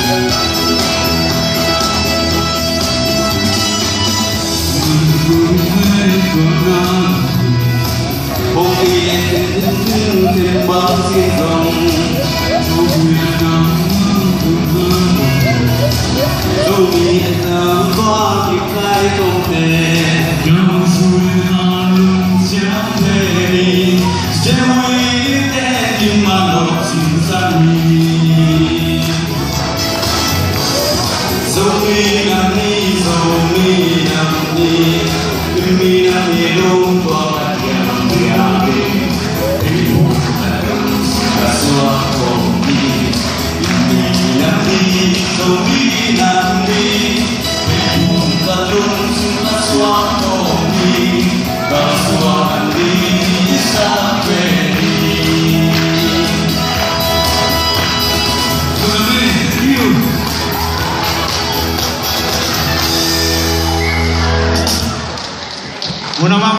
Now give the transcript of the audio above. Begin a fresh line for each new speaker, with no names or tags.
Hôm nay thêm bao xin dòng dù biết rằng có những cái không thể nhau vui là luôn chẳng thể đi sẽ vui thế nhưng mà nó chỉ ra đi dẫu mi nằm đi luôn có cả nhà tình buồn là đừng xa xóa không đi mi nằm đi tình buồn là đừng xa xóa không đi ta xóa đi xa về đi. Una